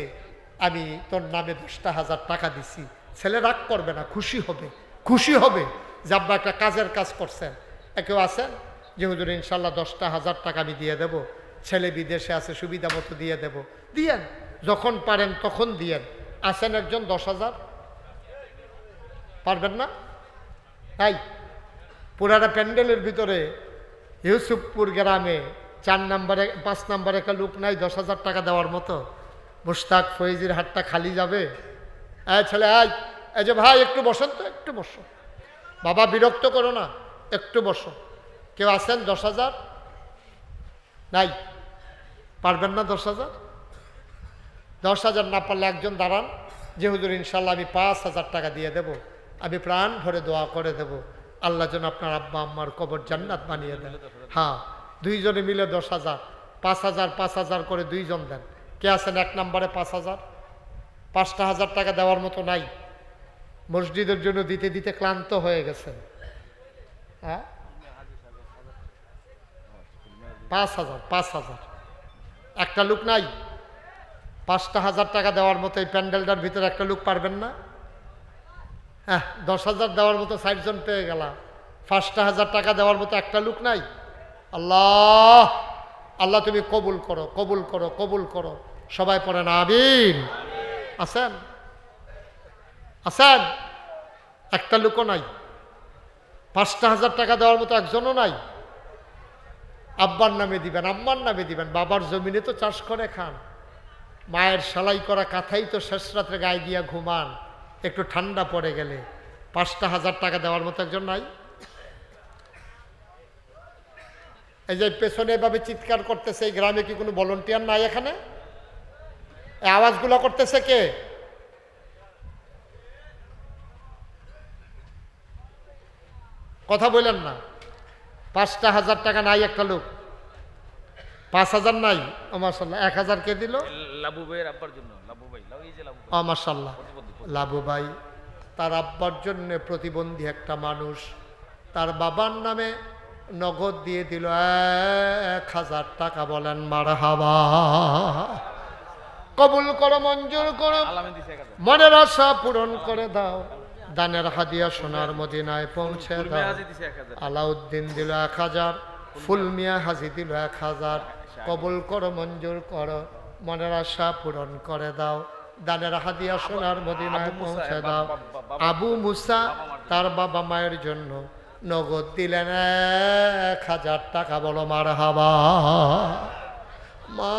S1: আমি তোর নামে 10,000 টাকা দিছি। ছেলে রাগ করবে না, খুশি হবে, খুশি হবে যে আব্বা একটা কাজের কাজ করছেন। কেউ আছেন যে হুজুর ইনশাল্লাহ 10,000 টাকা আমি দিয়ে দেব, ছেলে বিদেশে আছে, সুবিধা মতো দিয়ে দেব? দিয়েন, যখন পারেন তখন দিয়েন। আছেন একজন 10,000? পারবেন না? তাই পুরাটা প্যান্ডেলের ভিতরে ইউসুফপুর গ্রামে 4 নাম্বারে 5 নাম্বারে একটা লোক নাই 10,000 টাকা দেওয়ার মতো? মুশতাক ফয়েজির হাতটা খালি যাবে? ছেলে এই যে ভাই একটু বসেন তো, একটু বসো বাবা, বিরক্ত করো না, একটু বসো। কেউ আছেন 10,000? নাই, পারবেন না 10,000? 10,000 না পারলে একজন দাঁড়ান যে হুজুর ইনশাল্লাহ আমি 5,000 টাকা দিয়ে দেব, আমি প্রাণ ভরে দোয়া করে দেব, আল্লাহ যেন আপনার আব্বা আম্মার কবর জান্নাত বানিয়ে দেন। হ্যাঁ, দুইজনে মিলে 10,000, 5,000 5,000 করে দুইজন দেন। কে আছেন 1 নম্বরে 5,000? 5,000 টাকা দেওয়ার মতো নাই, মসজিদের জন্য দিতে দিতে ক্লান্ত হয়ে গেছেন। হ্যাঁ, 5,000 একটা লোক নাই? 5,000 টাকা দেওয়ার মতো এই প্যান্ডেলটার ভিতরে একটা লোক পারবেন না? হ্যাঁ, 10,000 দেওয়ার মতো 60 জন পেয়ে গেলাম, 5,000 টাকা দেওয়ার মতো একটা লোক নাই? আল্লাহ, আল্লাহ তুমি কবুল করো, কবুল করো, কবুল করো। সবাই পড়েন আমিন। আছেন? আছেন? একটা লোকও নাই? 5,000 টাকা দেওয়ার মতো একজনও নাই? আব্বার নামে দিবেন, আম্মার নামে দিবেন, বাবার জমিনে তো চাষ করে খান, মায়ের সেলাই করা কাঁথাই তো শেষ রাত্রে গায়ে দিয়া ঘুমান, একটু ঠান্ডা পড়ে গেলে 5,000 টাকা দেওয়ার মতো একজন নাই? এই যে পেছনে এভাবে চিৎকার করতেছে, এই গ্রামে কি কোনো ভলেন্টিয়ার নাই এখানে? এই আওয়াজগুলো করতেছে কে? কথা বললেন না। 5,000 টাকা নাই একটা লোক? 5,000 নাই? ও মাশাআল্লাহ। 1,000 কে দিল?
S2: লাবু ভাইয়ের আব্বার জন্য। লাবু ভাই, এই যে লাবু
S1: ও মাশাআল্লাহ। লাবু ভাই তার আব্বার জন্য প্রতিবন্ধী একটা মানুষ, তার বাবার নামে নগদ দিয়ে দিল 1,000 টাকা। বলেন মারহাবা। কবুল করো, মঞ্জুর করো, মনের আশা পূরণ করে দাও, দানের হাদিয়া সোনার মদিনায় পৌঁছে দাও। আলাউদ্দিন দিল 1,000, ফুল মিয়া হাজি দিল 1,000। কবুল করো, মঞ্জুর করো, মনের আশা পূরণ করে দাও, দানের হাদিয়া সোনার মদিনায় পৌঁছে দাও। আবু মুসা তার বাবা মায়ের জন্য নগদ দিলেন 1,000 টাকা। বলো মারহাবা। মা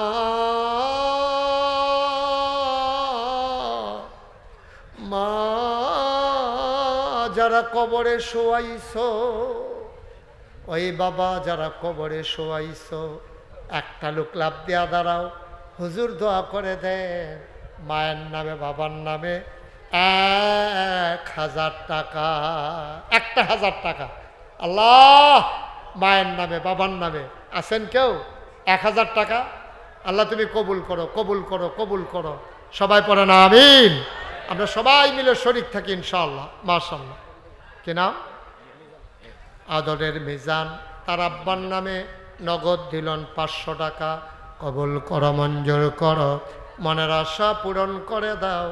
S1: মা যারা কবরে শোয়াইছো, ওই বাবা যারা কবরে শোয়াইছো, একটা লোক লাভ দেয়া দাঁড়াও, হুজুর দোয়া করে দেন মায়ের নামে বাবার নামে 1,000 টাকা। 1,000 টাকা। আল্লাহ, মায়ের নামে বাবার নামে আছেন কেউ? 1,000 টাকা। আল্লাহ তুমি কবুল করো, কবুল করো, কবুল করো। সবাই পড়েন আমিন। আমরা সবাই মিলে শরীক থাকি ইনশাআল্লাহ। মাশাআল্লাহ। কি নাম? আদরের মিজান, তার আব্বার নামে নগদ দিলেন 500 টাকা। কবুল করো, মঞ্জুর করো, মনের আশা পূরণ করে দাও,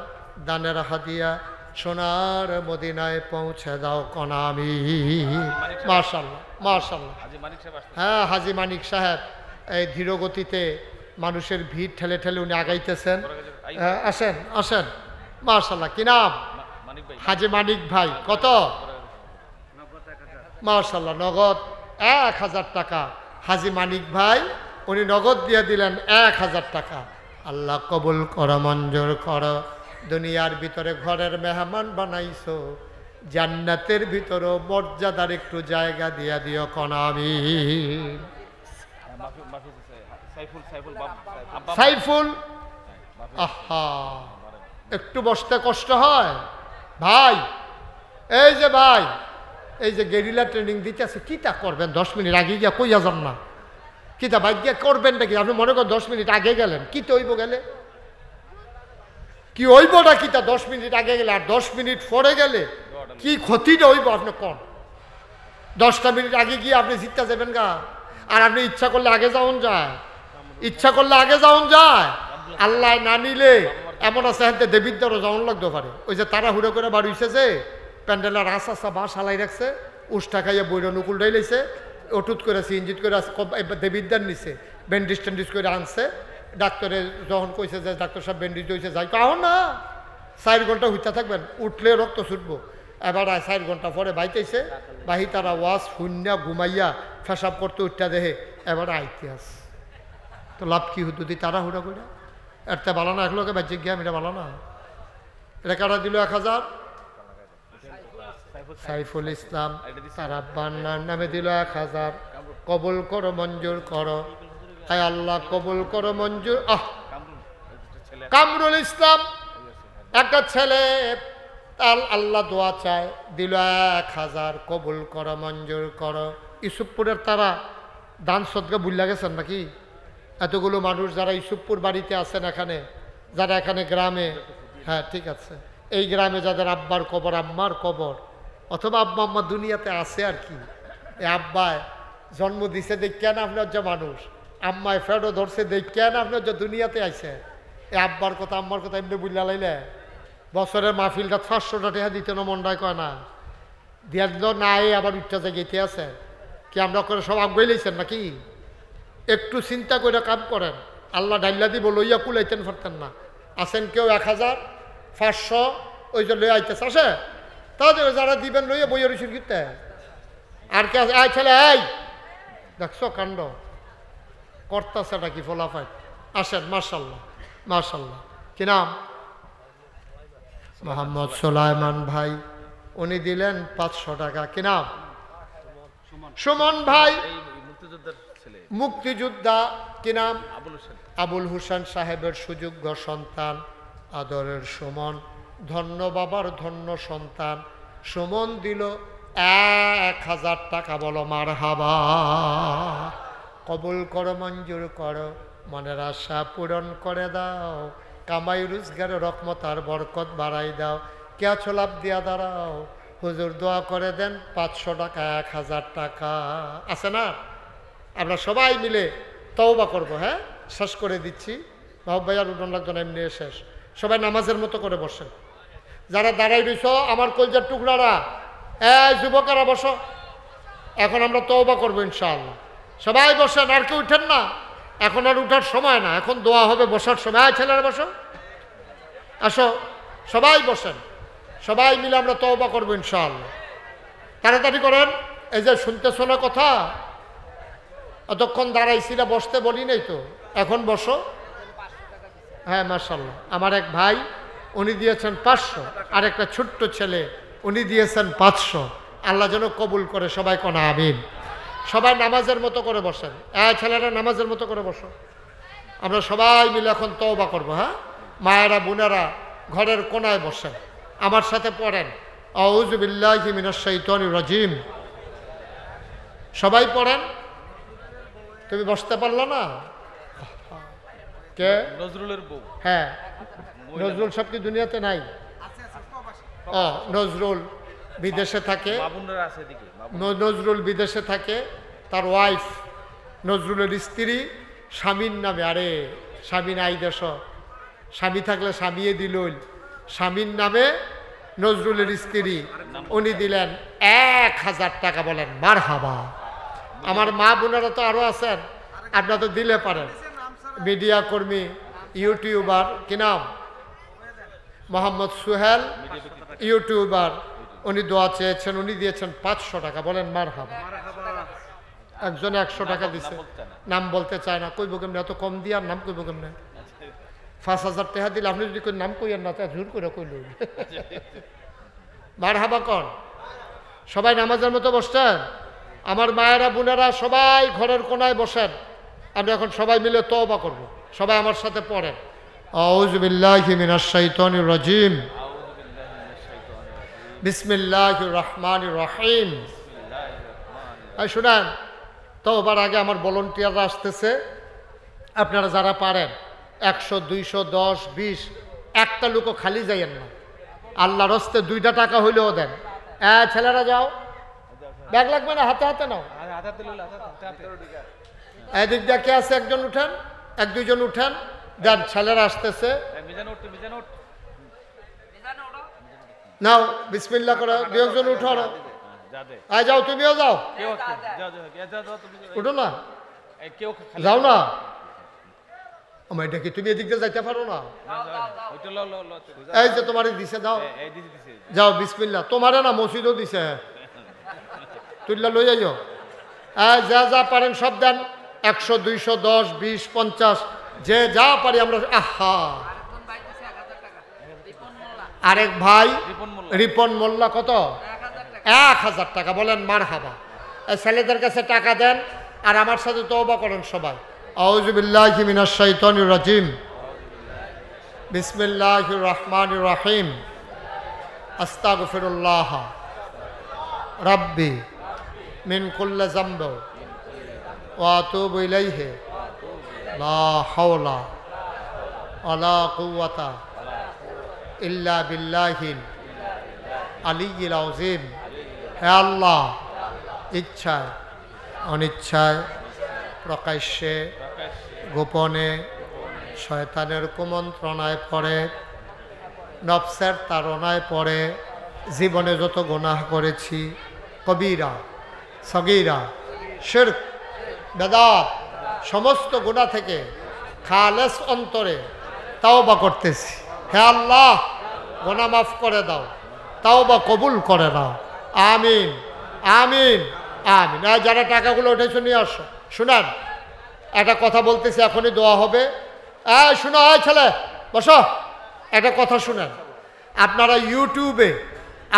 S1: দানের হাদিয়া সোনার মদিনায় পৌঁছে দাও। কোন আমিন। মাশাআল্লাহ, মাশাআল্লাহ। হ্যাঁ, হাজি মানিক সাহেব এই ধীর গতিতে মানুষের ভিড় ঠেলে ঠেলে উনি আগাইতেছেন। আসেন, আসেন। মাশাআল্লাহ। কি নাম? হাজি মানিক ভাই। কত? মাশাআল্লাহ। নগদ 1,000 টাকা। হাজি মানিক ভাই উনি নগদ দিয়ে দিলেন 1,000 টাকা। আল্লাহ কবুল করো, মঞ্জুর করো। দুনিয়ার ভিতরে ঘরের মেহমান বানাইছো, জান্নাতের ভিতরেও মর্যাদার একটু জায়গা দিয়া দিও। কোন আমিন। সাইফুল। আহা, একটু বসতে কষ্ট হয় ভাই। এই যে ভাই, এই যে গেরিলা ট্রেনিং দিতেছে, কিতা করবেন? 10 মিনিট আগে গিয়া কইয়া যান না, কিতা বাইক গিয়া করবেন নাকি? আপনি মনে করেন 10 মিনিট আগে গেলেন, কি তো হইব গেলে? কি হইবটা কিতা 10 মিনিট আগে গেলে? আর 10 মিনিট পরে গেলে কি ক্ষতিটা হইব? আপনি কোন 10টা মিনিট আগে গিয়ে আপনি জিততে যাবেন গা? আর আপনি ইচ্ছা করলে আগে যাওন যায়, ইচ্ছা করলে আগে যাওন যায়। আল্লাহ না নিলে এমন আছে হ্যাঁ দেবিদ্দারও যাওন লাগতে পারে। ওই যে তারা হুড়ো করে বাড়ি হইছে যে প্যান্ডেলের আশা বাস হালাই রাখছে, উষ্টা খাইয়া বইরা নুকুল ডাইলাইছে, অটুত করে সিঞ্জিত করে দেবিদ্দার নিছে, ব্যান্ডিজ ট্যান্ডিজ করে আনছে। ডাক্তারে যখন কইছে যে ডাক্তার সাহেব ব্যান্ডিজ হয়েছে, যাই কাহ না 4 ঘন্টা হইতে থাকবেন, উঠলে রক্ত ছুটবো। এবার 4 ঘন্টা পরে বাইতেছে, বাহি তারা ওয়াশ শূন্য ঘুমাইয়া ফেসাব করতে উঠটা দেহে, এবার আইতে আস। তো লাভ কি হতো তুই তারা হুড়া করে? এটা ভালো না, একলোকে বাহ্যিক গিয়া এটা ভালো না। এটা কারা দিল 1,000? সাইফুল ইসলাম। তার আব্বার নামে দিল 1,000। কবুল করো মঞ্জুর করো। আয় আল্লাহ কবুল করো মঞ্জুর। কামরুল ইসলাম একটা ছেলে, আল্লাহ দোয়া চায়, দিল 1000, কবুল করো মঞ্জুর করো। ইউসুফপুরের তারা দান সদকা ভুলে গেছেন নাকি? এতগুলো মানুষ যারা ইউসুফপুর বাড়িতে আছেন, এখানে যারা এখানে গ্রামে, হ্যাঁ ঠিক আছে, এই গ্রামে যাদের আব্বার কবর, আম্মার কবর, অথবা আব্বা আম্মা দুনিয়াতে আছে আর কি, এই আব্বায় জন্ম দিছে দেখেন আপনার যে মানুষ, আম্মায় ফেরো ধরছে দেখেন আপনার যে দুনিয়াতে আইছে, এই আব্বার কথা আম্মার কথা এমনি বুঝলা লাইলে বছরের মাহফিলটা 500 টাকা দিতে না মন্ডায় কয় না দিয়া দিল না, এই আবার উঠতে যায় গেতে আছে কি? আমরা করে সব আগুয়ে লইছেন নাকি? একটু চিন্তা করে কাম করেন, আল্লাহ ডাইল্লা দিব লইয়া কুলাইতেন পারতেন না। আসেন কেউ 1000, 500 ওই যে লই আইতেছে, আসে তাদের যারা দিবেন লইয়া বইয়ের রইছেন কিনতে। আর কে আয় ছেলে, এই দেখছো কাণ্ড করতেছে নাকি ফোলাফাই? আসেন, মার্শাল্লাহ মার্শাল্লাহ। কি নাম? মোহাম্মদ সুলাইমান ভাই, উনি দিলেন 500 টাকা। কি নাম? সুমন ভাই, মুক্তিযোদ্ধা। কি নাম? আবুল হোসেন সাহেবের সুযোগ্য সন্তান, আদরের সুমন, ধন্য বাবার ধন্য সন্তান। সুমন দিল 1000 টাকা। বলো মারহাবা। কবুল করো মঞ্জুর করো, মনের আশা পূরণ করে দাও, কামাই রোজগারে রহমত আর বরকত বাড়াই দাও। কে আছো লাভ দিয়া দাঁড়াও, হুজুর দোয়া করে দেন 500 টাকা, 1000 টাকা। আছে না? আমরা সবাই মিলে তওবা করব। হ্যাঁ, শেষ করে দিচ্ছি। বাবু ভাই আর উঠন লাগতো না, এমনি শেষ। সবাই নামাজের মতো করে বসেন। যারা দাঁড়াই রইছ আমার কলজার টুকরারা, যুবকেরা বসো। এখন আমরা তওবা করবো ইনশাআল্লাহ। সবাই বসেন, আর কেউ উঠেন না, এখন আর উঠার সময় না, এখন দোয়া হবে বসার সময়। ছেলেরা বসো, আসো সবাই বসেন, সবাই মিলে আমরা তওবা করবো ইনশাআল্লাহ। তাড়াতাড়ি করেন। এই যে শুনতেছো না কথা, অতক্ষণ দাঁড়াইছিল, বসতে বলি নাই তো, এখন বসো। হ্যাঁ মাশাআল্লাহ। আমার এক ভাই উনি দিয়েছেন 500, আর একটা ছোট্ট ছেলে উনি দিয়েছেন 500। আল্লাহ যেন কবুল করে। সবাই কোন আমিন। সবাই নামাজের মতো করে বসেন। ছেলেরা নামাজের মতো করে বসো। আমরা সবাই মিলে এখন তওবা করবো। হ্যাঁ, মায়েরা বোনেরা ঘরের কোনায় বসেন, আমার সাথে পড়েন আউযু বিল্লাহি মিনাশ শাইতানির রাজিম। সবাই পড়েন। তুমি বসতে পারলো না? কে? নজরুলের বউ। হ্যাঁ, নজরুল সব কি দুনিয়াতে নাই? ও, নজরুল বিদেশে থাকে। নজরুল বিদেশে থাকে, তার ওয়াইফ নজরুলের স্ত্রী স্বামীর নামে। আরে স্বামী নাই দেশ, স্বামী থাকলে স্বামীয়ে দিল। স্বামীর নামে নজরুলের স্ত্রী, উনি দিলেন 1000 টাকা। বলেন মারহাবা। আমার মা বোনেরা তো আরো আছেন, আপনারা তো দিলে পারেন। মিডিয়া কর্মী, ইউটিউবার। কি নাম? মোহাম্মদ সুহেল, ইউটিউবার। উনি দোয়া চেয়েছেন, উনি দিয়েছেন 500 টাকা। বলেন মারহাবা। একজনে 100 টাকা দিছে, নাম বলতে চায় না। কইব কেমনে? এত কম দিয়ে আর নাম কইব কেমনে? 5000 টাকা দিলে আপনি যদি নাম কইয়েন না, তা জোর করে কইল। মারহাবা কন। সবাই নামাজের মতো বসছেন? আমার মায়েরা বোনেরা সবাই ঘরের কোনায় বসেন। আমরা এখন সবাই মিলে তওবা করব। সবাই আমার সাথে পড়েন আউযু বিল্লাহি মিনাশ শাইতানির রাজিম, বিসমিল্লাহির রহমানির রহিম। শুনেন, তওবার আগে আমার ভলান্টিয়াররা আসতেছে। আপনারা যারা পারেন 100, 200, 10, 20, একটা লোকও খালি যাইয়েন না। আল্লাহর হস্তে 2টা টাকা হইলেও দেন। ছেলেরা যাও, ব্যাগ লাগবে না, হাতে হাতে নাও। এদিক দিয়ে কে আছে? একজন উঠেন, 1-2 জন উঠেন, দেন। ছেলেরা আসতেছে, নাও বিসমিল্লাহ করে 2 জন উঠো। যাও, তুমিও যাও, উঠো না, যাও না। আমার এটা কি তুমি এদিক দিয়ে যাইতে পারো না? এই যে তোমার দিছে, দাও, যাও বিসমিল্লাহ। তোমারে না, মসজিদও দিছে, তুইলা লই যাইও। যা যা পারেন সব দেন। 100, 200, 10, 20, 50, যে যা পারি আমরা। আহা, আরেক ভাই রিপন মোল্লা কত? 1000 টাকা। বলেন মারহাবা। ছেলেদের কাছে টাকা দেন, আর আমার সাথে তওবা করেন সবাই। আউযু বিল্লাহি মিনাশ শাইতানির রাজিম। বিসমিল্লাহির রহমানির রহিম। আস্তাগফিরুল্লাহ রাব্বি মিন কুল্লি যামব ওয়া আতুবু ইলাইহি লা হাওলা ওয়ালা কুওয়াতা ইল্লা বিল্লাহিল আলিয়্যিল আযীম। হে আল্লাহ, ইচ্ছায় অনিচ্ছায় প্রকাশ্যে গোপনে শয়তানের কুমন্ত্রণায় পড়ে, নফসের তাড়নায় পড়ে জীবনে যত গুনাহ করেছি, কবিরা সগীরা শিরক বেদাত সমস্ত গুনাহ থেকে খালেস অন্তরে তাওবা করতেছি। হে আল্লাহ, গুনাহ মাফ করে দাও, তাওবা কবুল করে নাও। আমিন আমিন আমিন। আর যারা টাকাগুলো উঠেছে নিয়ে আসো। শুনান, একটা কথা বলতেছি, এখনই দোয়া হবে। শুনো, ছেলে বসো, একটা কথা শুনেন। আপনারা ইউটিউবে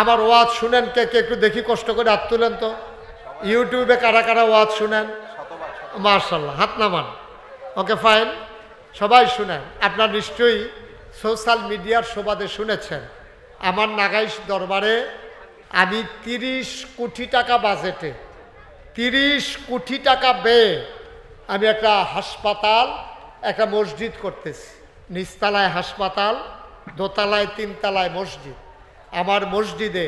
S1: আমার ওয়াজ শুনেন কে কে? একটু দেখি, কষ্ট করে হাত তুলেন তো। ইউটিউবে কারা কারা ওয়াজ শুনেন? মাশাআল্লাহ, হাত নামান। ওকে, ফাইন, সবাই শুনেন। আপনার নিশ্চয়ই সোশ্যাল মিডিয়ার সুবাদে শুনেছেন আমার নাগাইশ দরবারে আমি 30 কোটি টাকা বাজেটে 30 কোটি টাকা ব্যয়ে আমি একটা হাসপাতাল, একটা মসজিদ করতেছি। নিচতলায় হাসপাতাল, দোতলায় 3 তলায় মসজিদ। আমার মসজিদে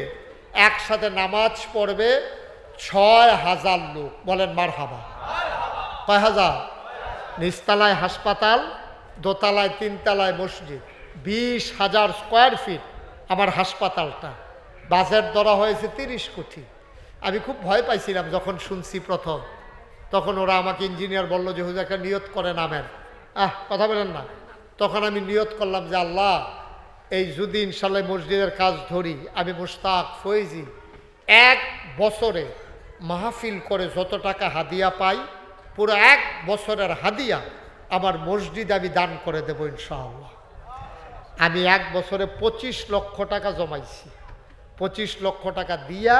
S1: একসাথে নামাজ পড়বে 6000 লোক। বলেন মারহাবা। কয় হাজার? নিচতলায় হাসপাতাল, দোতলায় 3 তলায় মসজিদ, 20,000 স্কোয়ার ফিট আমার হাসপাতালটা। বাজেট ধরা হয়েছে 30 কোটি। আমি খুব ভয় পাইছিলাম যখন শুনছি প্রথম। তখন ওরা আমাকে ইঞ্জিনিয়ার বললো যে হুজুর একটা নিয়ত করে নামেন। কথা বলেন না। তখন আমি নিয়ত করলাম যে আল্লাহ, এই যদি ইনশাল্লাহ মসজিদের কাজ ধরি, আমি মুশতাক ফয়েজি 1 বছরে মাহফিল করে যত টাকা হাদিয়া পাই, পুরো 1 বছরের হাদিয়া আমার মসজিদ আমি দান করে দেবো ইনশাআল্লাহ। আমি 1 বছরে 25 লক্ষ টাকা জমাইছি। 25 লক্ষ টাকা দিয়া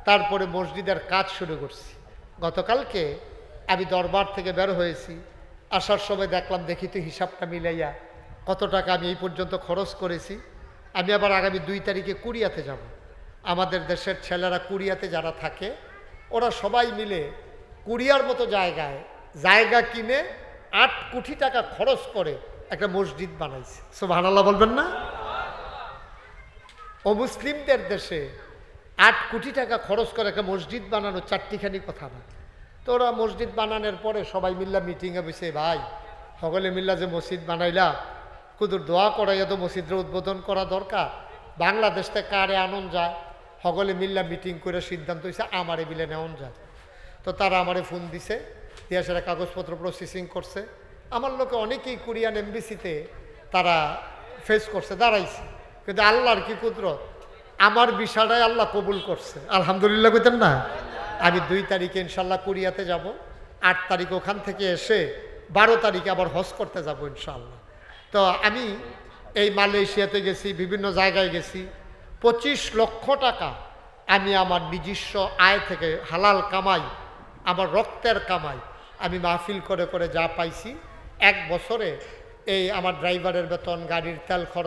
S1: তারপরে মসজিদের কাজ শুরু করছি। গতকালকে আমি দরবার থেকে বের হয়েছি, আসার সময় দেখলাম, দেখি তো হিসাবটা মিলাইয়া কত টাকা আমি এই পর্যন্ত খরচ করেছি। আমি আবার আগামী 2 তারিখে কুরিয়াতে যাব। আমাদের দেশের ছেলেরা কুরিয়াতে যারা থাকে, ওরা সবাই মিলে কুরিয়ার মতো জায়গা কিনে 8 কোটি টাকা খরচ করে একটা মসজিদ বানাইছে। সুবহানাল্লাহ বলবেন না? ও মুসলিমদের দেশে 8 কোটি টাকা খরচ করে একটা মসজিদ বানানো চারটিখানি কথা না। তো ওরা মসজিদ বানানোর পরে সবাই মিল্লা মিটিংয়ে বসে, ভাই সকলে মিল্লা যে মসজিদ বানাইলা, কুদুর দোয়া করাইয়া তো মসজিদের উদ্বোধন করা দরকার। বাংলাদেশ থেকে কারে আনন যায়, সকলে মিল্লা মিটিং করে সিদ্ধান্ত হয়েছে আমারে বিলে নেওয়ান যায়। তো তারা আমারে ফোন দিছে, দিয়া সেটা কাগজপত্র প্রসেসিং করছে। আমার লোকে অনেকেই কোরিয়ান এমবিসিতে তারা ফেস করছে, দাঁড়াইছে। কিন্তু আল্লাহর কি কুদরত, আমার বিষয়টাই আল্লাহ কবুল করছে। আলহামদুলিল্লাহ কইতেন না? আমি 2 তারিখে ইনশাল্লাহ কোরিয়াতে যাব। 8 তারিখ ওখান থেকে এসে 12 তারিখে আবার হজ করতে যাব ইনশাল্লাহ। তো আমি এই মালয়েশিয়াতে গেছি, বিভিন্ন জায়গায় গেছি। 25 লক্ষ টাকা আমি আমার নিজস্ব আয় থেকে, হালাল কামাই, আমার রক্তের কামাই, আমি মাহফিল করে করে যা পাইছি 1 বছরে, এই আমার ড্রাইভারের বেতন, গাড়ির তেল খরচ,